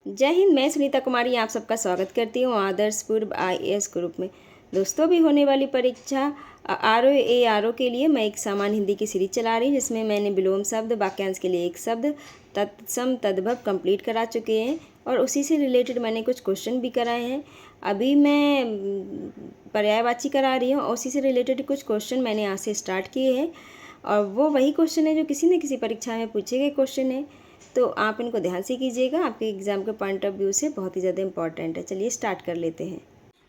जय हिंद। मैं सुनीता कुमारी आप सबका स्वागत करती हूँ आदर्श पूर्व IAS ग्रुप में। दोस्तों, अभी होने वाली परीक्षा RO के लिए मैं एक सामान्य हिंदी की सीरीज चला रही हूँ, जिसमें मैंने विलोम शब्द, वाक्यांश के लिए एक शब्द, तत्सम तद्भव कंप्लीट करा चुके हैं और उसी से रिलेटेड मैंने कुछ क्वेश्चन भी कराए हैं। अभी मैं पर्यायवाची करा रही हूँ और उसी से रिलेटेड कुछ क्वेश्चन मैंने यहाँ से स्टार्ट किए हैं और वो वही क्वेश्चन है जो किसी न किसी परीक्षा में पूछे गए क्वेश्चन है, तो आप इनको ध्यान से कीजिएगा। आपके एग्ज़ाम के पॉइंट ऑफ व्यू से बहुत ही ज़्यादा इंपॉर्टेंट है। चलिए स्टार्ट कर लेते हैं।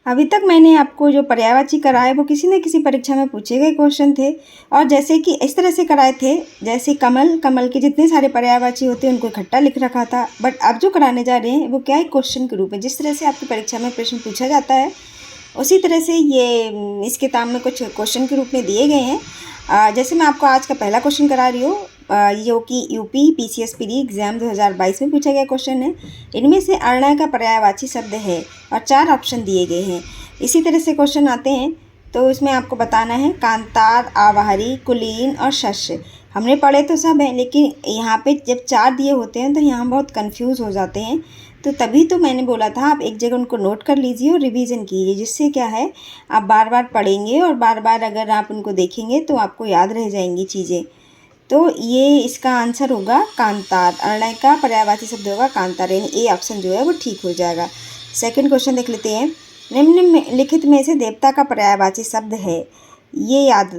अभी तक मैंने आपको जो पर्यायवाची कराए वो किसी न किसी परीक्षा में पूछे गए क्वेश्चन थे और जैसे कि इस तरह से कराए थे, जैसे कमल के जितने सारे पर्यायवाची होते हैं उनको इकट्ठा लिख रखा था। बट अब जो कराने जा रहे हैं वो क्या है, क्वेश्चन के रूप में। जिस तरह से आपकी परीक्षा में प्रश्न पूछा जाता है उसी तरह से ये इस किताब में कुछ क्वेश्चन के रूप में दिए गए हैं। जैसे मैं आपको आज का पहला क्वेश्चन करा रही हूँ, जो कि यूपी PCS प्री एग्ज़ाम 2022 में पूछा गया क्वेश्चन है। इनमें से अण्णा का पर्यायवाची शब्द है और 4 ऑप्शन दिए गए हैं। इसी तरह से क्वेश्चन आते हैं, तो इसमें आपको बताना है कांतार, आवाहरी, कुलीन और शस्य। हमने पढ़े तो सब हैं, लेकिन यहाँ पे जब 4 दिए होते हैं तो यहाँ बहुत कंफ्यूज हो जाते हैं। तो तभी तो मैंने बोला था आप एक जगह उनको नोट कर लीजिए और रिवीजन कीजिए, जिससे क्या है आप बार बार पढ़ेंगे और बार बार अगर आप उनको देखेंगे तो आपको याद रह जाएंगी चीज़ें। तो ये इसका आंसर होगा कांतार। अण्णा का पर्यायवाची शब्द होगा कांतार, यानी ए ऑप्शन जो है वो ठीक हो जाएगा। सेकंड क्वेश्चन देख लेते हैं। निम्नलिखित में से देवता का पर्यायवाची शब्द है, ये याद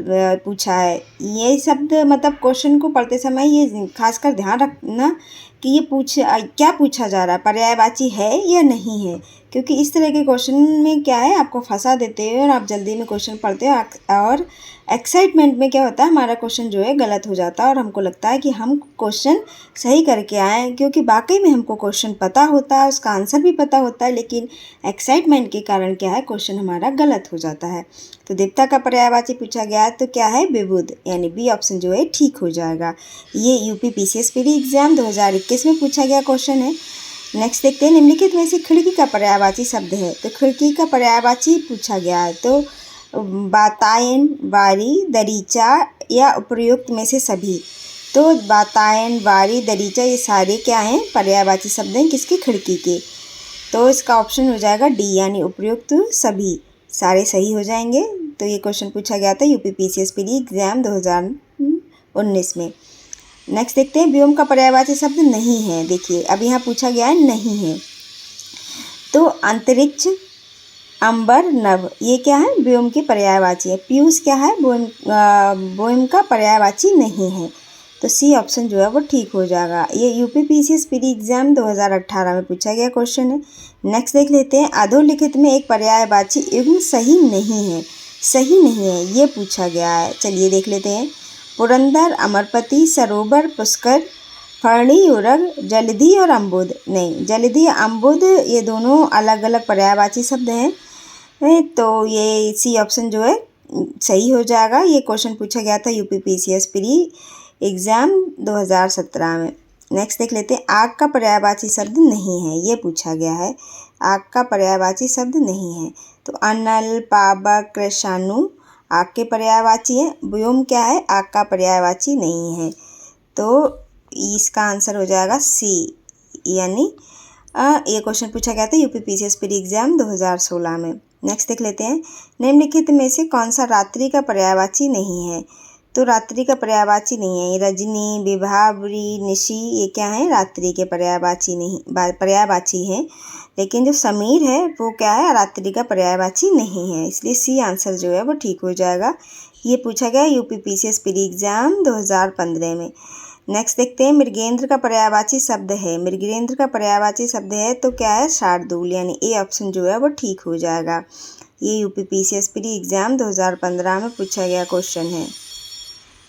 पूछा है। ये शब्द मतलब क्वेश्चन को पढ़ते समय ये खासकर ध्यान रखना कि ये क्या पूछा जा रहा है, पर्यायवाची है या नहीं है, क्योंकि इस तरह के क्वेश्चन में क्या है आपको फंसा देते हैं और आप जल्दी में क्वेश्चन पढ़ते हो और एक्साइटमेंट में क्या होता है हमारा क्वेश्चन जो है गलत हो जाता है और हमको लगता है कि हम क्वेश्चन सही करके आए, क्योंकि वाकई में हमको क्वेश्चन पता होता है, उसका आंसर भी पता होता है, लेकिन एक्साइटमेंट के कारण क्या है क्वेश्चन हमारा गलत हो जाता है। तो देवता का पर्यायवाची पूछा गया है तो क्या है विबुध, यानी बी ऑप्शन जो है ठीक हो जाएगा। ये यूपी PCS प्री एग्ज़ाम 2021 में पूछा गया क्वेश्चन है। नेक्स्ट देखते हैं, निम्नलिखित में से खिड़की का पर्यायवाची शब्द है। तो खिड़की का पर्यायवाची पूछा गया है, तो बातायन, बारी, दरीचा या उपयुक्त में से सभी। तो बातायन, बारी, दरीचा ये सारे क्या हैं, पर्यायवाची शब्द हैं किसके, खिड़की के। तो इसका ऑप्शन हो जाएगा डी, यानी उपयुक्त सभी, सारे सही हो जाएंगे। तो ये क्वेश्चन पूछा गया था यूपी PCS प्री एग्ज़ाम 2019 में। नेक्स्ट देखते हैं, व्योम का पर्यायवाची शब्द नहीं है। देखिए अब यहाँ पूछा गया है नहीं है, तो अंतरिक्ष, अंबर, नभ ये क्या है, व्योम के पर्यायवाची है। पीयूष क्या है, व्योम का पर्यायवाची नहीं है। तो सी ऑप्शन जो है वो ठीक हो जाएगा। ये यूपी PCS प्री एग्ज़ाम 2018 में पूछा गया क्वेश्चन है। नेक्स्ट देख लेते हैं, अधोलिखित में एक पर्यायवाची युग्म सही नहीं है। सही नहीं है ये पूछा गया है। चलिए देख लेते हैं, पुरंदर, अमरपति, सरोवर, पुष्कर, फरणी, उरग, जलधि और अम्बुद। नहीं, जलधि अम्बुद ये दोनों अलग अलग पर्यायवाची शब्द हैं, तो ये सी ऑप्शन जो है सही हो जाएगा। ये क्वेश्चन पूछा गया था यूपी PCS प्री एग्ज़ाम 2017 में। नेक्स्ट देख लेते हैं, आग का पर्यायवाची शब्द नहीं है, ये पूछा गया है। आग का पर्यायवाची शब्द नहीं है, तो अनल, पावक, कृषाणु आग के पर्यायवाची है। व्योम क्या है, आग का पर्यायवाची नहीं है, तो इसका आंसर हो जाएगा सी, यानी ये क्वेश्चन पूछा गया था यूपी PCS प्री एग्ज़ाम 2016 में। नेक्स्ट देख लेते हैं, निम्नलिखित में से कौन सा रात्रि का पर्यायवाची नहीं है। तो रात्रि का पर्यायवाची नहीं है। रजनी, विभावरी, निशी ये क्या है, रात्रि के पर्यायवाची नहीं, पर्यायवाची हैं। लेकिन जो समीर है वो क्या है, रात्रि का पर्यायवाची नहीं है, इसलिए सी आंसर जो है वो ठीक हो जाएगा। ये पूछा गया यूपी PCS प्री एग्ज़ाम 2015 में। नेक्स्ट देखते हैं, मृगेंद्र का पर्यायवाची शब्द है। मृगेंद्र का पर्यायवाची शब्द है तो क्या है, शार्दूल, यानी ए ऑप्शन जो है वो ठीक हो जाएगा। ये यूपी PCS प्री एग्ज़ाम 2015 में पूछा गया क्वेश्चन है।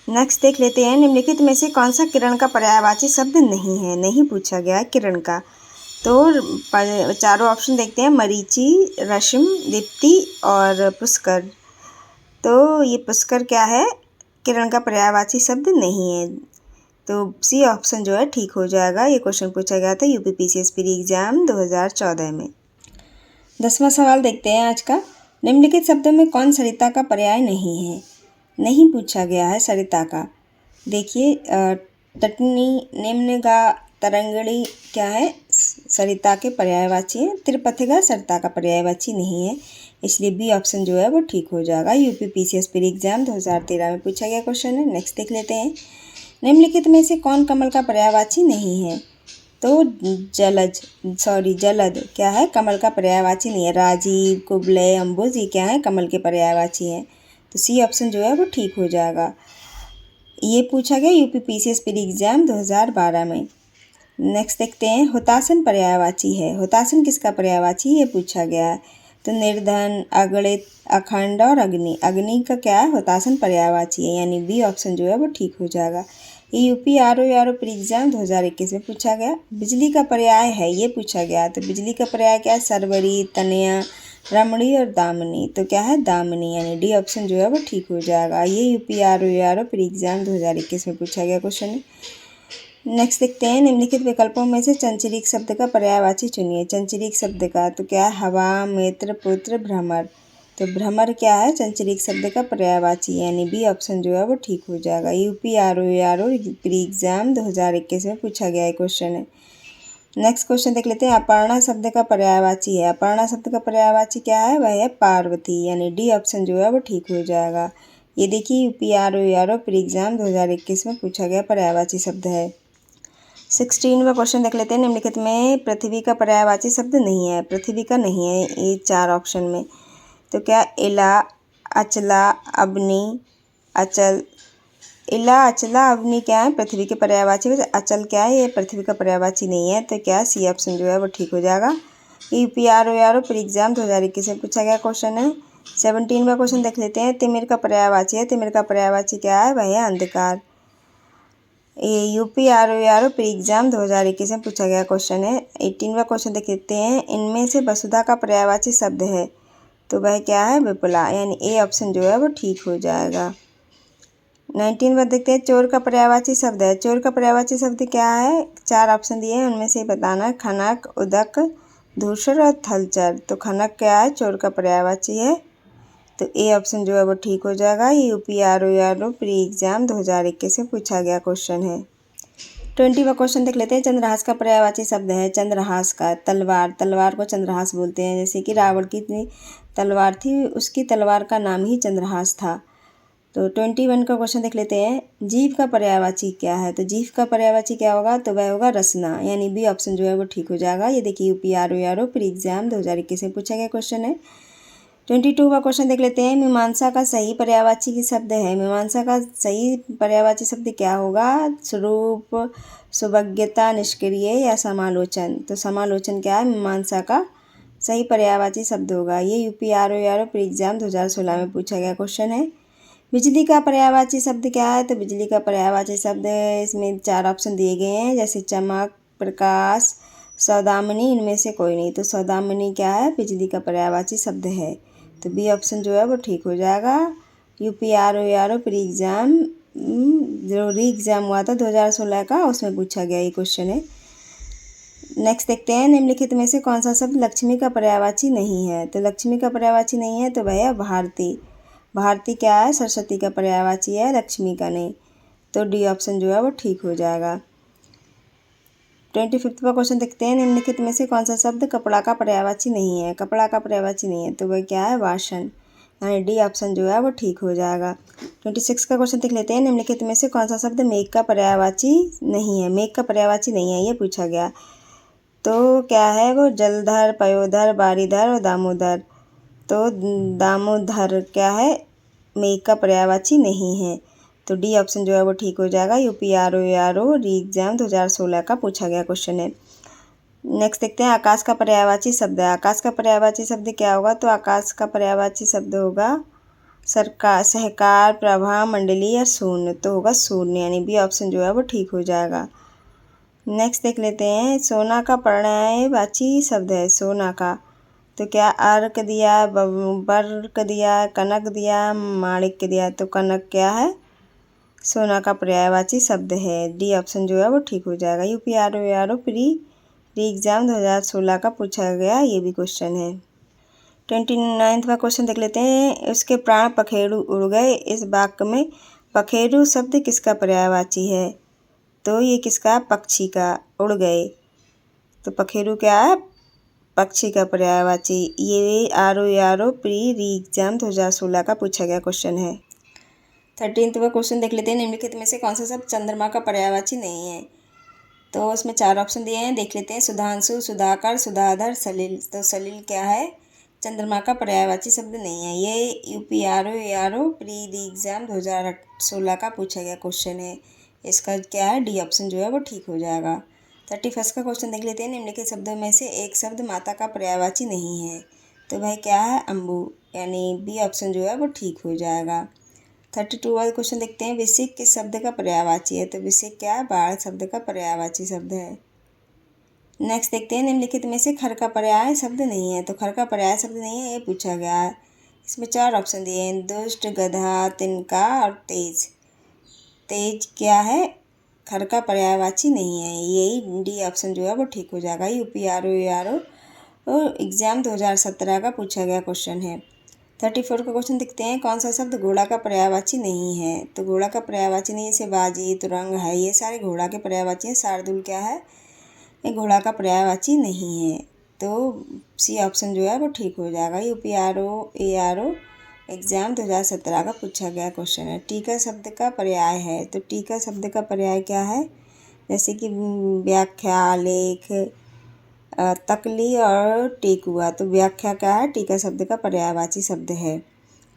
नेक्स्ट देख लेते हैं, निम्नलिखित में से कौन सा किरण का पर्यायवाची शब्द नहीं है। नहीं पूछा गया है किरण का, तो चारों ऑप्शन देखते हैं, मरीचि, रश्मि, दीप्ति और पुष्कर। तो ये पुष्कर क्या है, किरण का पर्यायवाची शब्द नहीं है, तो सी ऑप्शन जो है ठीक हो जाएगा। ये क्वेश्चन पूछा गया था यूपी PCS प्री एग्ज़ाम 2014 में। 10वां सवाल देखते हैं आज का, निम्नलिखित शब्दों में कौन सरिता का पर्याय नहीं है। नहीं पूछा गया है सरिता का। देखिए तटनी, निम्नगा, तरंगड़ी क्या है, सरिता के पर्यायवाची है। त्रिपथिका सरिता का पर्यायवाची नहीं है, इसलिए बी ऑप्शन जो है वो ठीक हो जाएगा। यूपी पीसीएस प्री एग्जाम 2013 में पूछा गया क्वेश्चन है। नेक्स्ट देख लेते हैं, निम्नलिखित में से कौन कमल का पर्यायवाची नहीं है? तो जलद क्या है, कमल का पर्यायवाची नहीं है। राजीव, कुबलय, अम्बुज ये क्या है, कमल के पर्यायवाची हैं। तो सी ऑप्शन जो है वो ठीक हो जाएगा। ये पूछा गया यूपी पीसीएस प्री एग्जाम 2012 में। नेक्स्ट देखते हैं, हुतासन पर्यायवाची है। हुतासन किसका पर्यायवाची, ये पूछा गया है। तो निर्धन, अगणित, अखंड और अग्नि, अग्नि का क्या है, हुतासन पर्यायवाची है, यानी बी ऑप्शन जो है वो ठीक हो जाएगा। ये यूपी आरओ प्री एग्जाम 2021 में पूछा गया। बिजली का पर्याय है, ये पूछा गया। तो बिजली का पर्याय क्या है, सरवरी, तनया, रमणी और दामिनी। तो क्या है, दामिनी, यानी डी ऑप्शन जो है वो ठीक हो जाएगा। ये यूपी आरओ प्री एग्जाम 2021 में पूछा गया क्वेश्चन है। नेक्स्ट देखते हैं, निम्नलिखित विकल्पों में से चंचरीक शब्द का पर्यायवाची चुनिए। चंचरीक शब्द का तो क्या है, हवा, मित्र, पुत्र, भ्रमर। तो भ्रमर क्या है, चंचरीक शब्द का पर्यायवाची, यानी बी ऑप्शन जो है वो ठीक हो जाएगा। यूपी आरओ प्री एग्जाम 2021 में पूछा गया है क्वेश्चन है। नेक्स्ट क्वेश्चन देख लेते हैं, अपर्णा शब्द का पर्यायवाची है। अपर्णा शब्द का पर्यायवाची क्या है, वह है पार्वती, यानी डी ऑप्शन जो है वो ठीक हो जाएगा। ये देखिए यूपी आरओ प्री एग्जाम 2021 में पूछा गया पर्यायवाची शब्द है। 16वां क्वेश्चन देख लेते हैं, निम्नलिखित में पृथ्वी का पर्यायवाची शब्द नहीं है। पृथ्वी का नहीं है ये 4 ऑप्शन में। तो क्या, इला, अचला, अग्नि, अचल। इला, अचला, अग्नि क्या है, पृथ्वी के पर्यायवाची। अचल क्या है, ये पृथ्वी का पर्यायवाची नहीं है। तो क्या, सी ऑप्शन जो है वो ठीक हो जाएगा। यूपी आरओ प्री एग्जाम 2021 में पूछा गया क्वेश्चन है। 17वां क्वेश्चन देख लेते हैं, तिमिर का पर्यायवाची है। तिमिर का पर्यायवाची क्या है, वह है अंधकार। ये यूपी आरओ प्री एग्जाम 2021 में पूछा गया क्वेश्चन है। 18वां क्वेश्चन देख लेते हैं, इनमें से वसुधा का पर्यायवाची शब्द है। तो वह क्या है, विपुला, यानी ए ऑप्शन जो है वो ठीक हो जाएगा। 19वां देखते हैं, चोर का पर्यायवाची शब्द है। चोर का पर्यायवाची शब्द क्या है, 4 ऑप्शन दिए हैं, उनमें से बताना। खनक, उदक, धूसर और थलचर। तो खनक क्या है, चोर का पर्यायवाची है। तो ए ऑप्शन जो है वो ठीक हो जाएगा। ये यूपी आरओ प्री एग्जाम 2021 में पूछा गया क्वेश्चन है। 20वां क्वेश्चन देख लेते हैं, चंद्रहास का पर्यायवाची शब्द है। चंद्रहास का, तलवार, तलवार को चंद्रहास बोलते हैं। जैसे कि रावण की तलवार थी, उसकी तलवार का नाम ही चंद्रहास था। तो 21 का क्वेश्चन देख लेते हैं, जीव का पर्यायवाची क्या है। तो जीव का पर्यायवाची क्या होगा, तो वह होगा रसना, यानी बी ऑप्शन जो है वो ठीक हो जाएगा। ये देखिए यूपी आरओ प्री एग्जाम 2021 में पूछा गया क्वेश्चन है। 22वां क्वेश्चन देख लेते हैं, मीमांसा का सही पर्यायवाची की शब्द है। मीमांसा का सही पर्यायवाची शब्द क्या होगा, स्वरूप, सुभज्ञता, निष्क्रिय या समालोचन। तो समालोचन क्या है, मीमांसा का सही पर्यायवाची शब्द होगा। ये यूपी आरओ प्री एग्जाम 2016 में पूछा गया क्वेश्चन है। बिजली का पर्यायवाची शब्द क्या है। तो बिजली का पर्यायवाची शब्द, इसमें 4 ऑप्शन दिए गए हैं, जैसे चमक, प्रकाश, सौदामिनी, इनमें से कोई नहीं। तो सौदामिनी क्या है, बिजली का पर्यायवाची शब्द है। तो बी ऑप्शन जो है वो ठीक हो जाएगा। यूपी आरओ प्री एग्जाम जो री एग्ज़ाम हुआ था 2016 का, उसमें पूछा गया ये क्वेश्चन है। नेक्स्ट देखते हैं, निम्नलिखित में से कौन सा शब्द लक्ष्मी का पर्यायवाची नहीं है। तो लक्ष्मी का पर्यायवाची नहीं है तो वह है भारती। भारती क्या है, सरस्वती का पर्यायवाची है, लक्ष्मी का नहीं। तो डी ऑप्शन जो है वो ठीक हो जाएगा। 25वां क्वेश्चन देखते हैं, निम्नलिखित में से कौन सा शब्द कपड़ा का पर्यायवाची नहीं है। कपड़ा का पर्यायवाची नहीं है तो वह क्या है, वासन, यानी डी ऑप्शन जो है वो ठीक हो जाएगा। 26 का क्वेश्चन देख लेते हैं, निम्नलिखित में से कौन सा शब्द मेघ का पर्यायवाची नहीं है। मेघ का पर्यायवाची नहीं है, ये पूछा गया। तो क्या है वो, जलधर, पयोधर, बारीधर और दामोदर। तो दामोदर क्या है, मेघ का पर्यायवाची नहीं है। तो डी ऑप्शन जो है वो ठीक हो जाएगा। यूपी आरओ री एग्जाम 2016 का पूछा गया क्वेश्चन है। नेक्स्ट देखते हैं, आकाश का पर्यायवाची शब्द है। आकाश का पर्यायवाची शब्द क्या होगा, तो आकाश का पर्यायवाची शब्द होगा सरकार, सहकार, प्रभा, मंडली या शून्य। तो होगा शून्य, यानी बी ऑप्शन जो है वो ठीक हो जाएगा। नेक्स्ट देख लेते हैं, सोना का पर्यायवाची शब्द है। सोना का तो क्या, अर्क दिया, बर्क दिया, कनक दिया, माणिक्य दिया। तो कनक क्या है, सोना का पर्यायवाची शब्द है। डी ऑप्शन जो है वो ठीक हो जाएगा। यूपी आरओ प्री एग्जाम 2016 का पूछा गया ये भी क्वेश्चन है। 29वां क्वेश्चन देख लेते हैं, उसके प्राण पखेरु उड़ गए, इस वाक्य में पखेरु शब्द किसका पर्यायवाची है। तो ये किसका, पक्षी का, उड़ गए। तो पखेरु क्या है, पक्षी का पर्यायवाची। ये आरो प्री री एग्जाम 2016 का पूछा गया क्वेश्चन है। 13वां क्वेश्चन देख लेते हैं। निम्नलिखित में से कौन सा शब्द चंद्रमा का पर्यायवाची नहीं है। तो उसमें 4 ऑप्शन दिए हैं, देख लेते हैं। सुधांशु, सुधाकर, सुधाधर, सलील। तो सलील क्या है, चंद्रमा का पर्यायवाची शब्द नहीं है। ये UPRO प्री री एग्जाम 2016 का पूछा गया क्वेश्चन है। इसका क्या है, डी ऑप्शन जो है वो ठीक हो जाएगा। 31 का क्वेश्चन देख लेते हैं। निम्नलिखित शब्दों में से एक शब्द माता का पर्यायवाची नहीं है। तो भाई क्या है, अम्बु, यानी बी ऑप्शन जो है वो ठीक हो जाएगा। 32 वाला क्वेश्चन देखते हैं। विसिक किस शब्द का पर्यायवाची है। तो विसिक क्या है, बाढ़ शब्द का पर्यायवाची शब्द है। नेक्स्ट देखते हैं। निम्नलिखित में से खर का पर्याय शब्द नहीं है। तो खर का पर्याय शब्द नहीं है, ये पूछा गया है। इसमें 4 ऑप्शन दिए हैं, दुष्ट, गधा, तिनका और तेज। तेज क्या है, खर का पर्यायवाची नहीं है। यही डी ऑप्शन जो है वो ठीक हो जाएगा। UPRO एग्जाम 2017 का पूछा गया क्वेश्चन है। 34 का क्वेश्चन देखते हैं। कौन सा शब्द घोड़ा का पर्यायवाची नहीं है। तो घोड़ा का पर्यायवाची नहीं है, जैसे बाजी, तुरंग है, ये सारे घोड़ा के पर्यायवाची हैं। शार्दुल क्या है, ये घोड़ा का पर्यायवाची नहीं है। तो सी ऑप्शन जो है वो ठीक हो जाएगा। UPRO एग्जाम 2017 का पूछा गया क्वेश्चन है। टीका शब्द का पर्याय है। तो टीका शब्द का पर्याय क्या है, जैसे कि व्याख्या, लेख, तकली और टेकुआ। तो व्याख्या क्या है, टीका शब्द का पर्यायवाची शब्द है।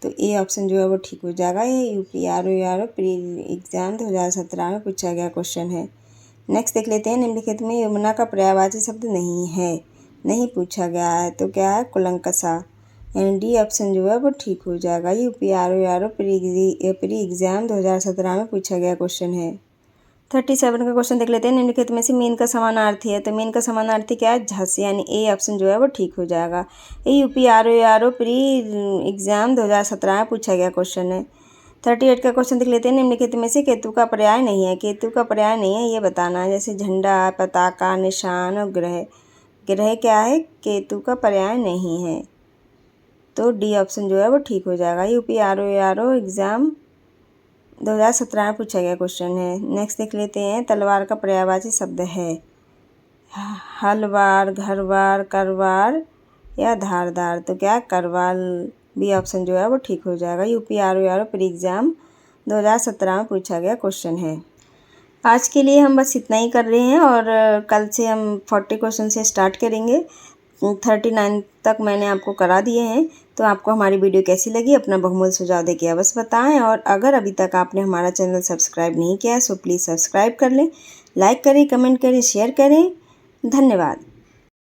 तो ए ऑप्शन जो है वो ठीक हो जाएगा। ये UPRO प्री एग्जाम 2017 में पूछा गया क्वेश्चन है। नेक्स्ट देख लेते हैं। निम्नलिखित में यमुना का पर्यायवाची शब्द नहीं है, नहीं पूछा गया है। तो क्या है, कुलंकसा, यानी डी ऑप्शन जो है वो ठीक हो जाएगा। UPRO प्री एग्जाम 2017 में पूछा गया क्वेश्चन है। 37 का क्वेश्चन देख लेते हैं। निम्नलिखित में से मीन का समानार्थी है। तो मीन का समानार्थी क्या है, झस, यानी ए ऑप्शन जो है वो ठीक हो जाएगा। ये UPRO प्री एग्जाम 2017 में पूछा गया क्वेश्चन है। 38 का क्वेश्चन देख लेते हैं। निम्नलिखित में से केतु का पर्याय नहीं है। केतु का पर्याय नहीं है, ये बताना है, जैसे झंडा, पताका, निशान और ग्रह। ग्रह क्या है, केतु का पर्याय नहीं है। तो डी ऑप्शन जो है वो ठीक हो जाएगा। UPRO एग्जाम 2017 में पूछा गया क्वेश्चन है। नेक्स्ट देख लेते हैं। तलवार का पर्यायवाची शब्द है हलवार, घरवार, करवार या धारदार। तो क्या, करवाल, बी ऑप्शन जो है वो ठीक हो जाएगा। UPRO प्री एग्जाम 2017 में पूछा गया क्वेश्चन है। आज के लिए हम बस इतना ही कर रहे हैं और कल से हम 40 क्वेश्चन से स्टार्ट करेंगे। 39 तक मैंने आपको करा दिए हैं। तो आपको हमारी वीडियो कैसी लगी, अपना बहुमूल्य सुझाव देके अवश्य बताएं। और अगर अभी तक आपने हमारा चैनल सब्सक्राइब नहीं किया है सो प्लीज़ सब्सक्राइब कर लें, लाइक करें, कमेंट करें, शेयर करें। धन्यवाद।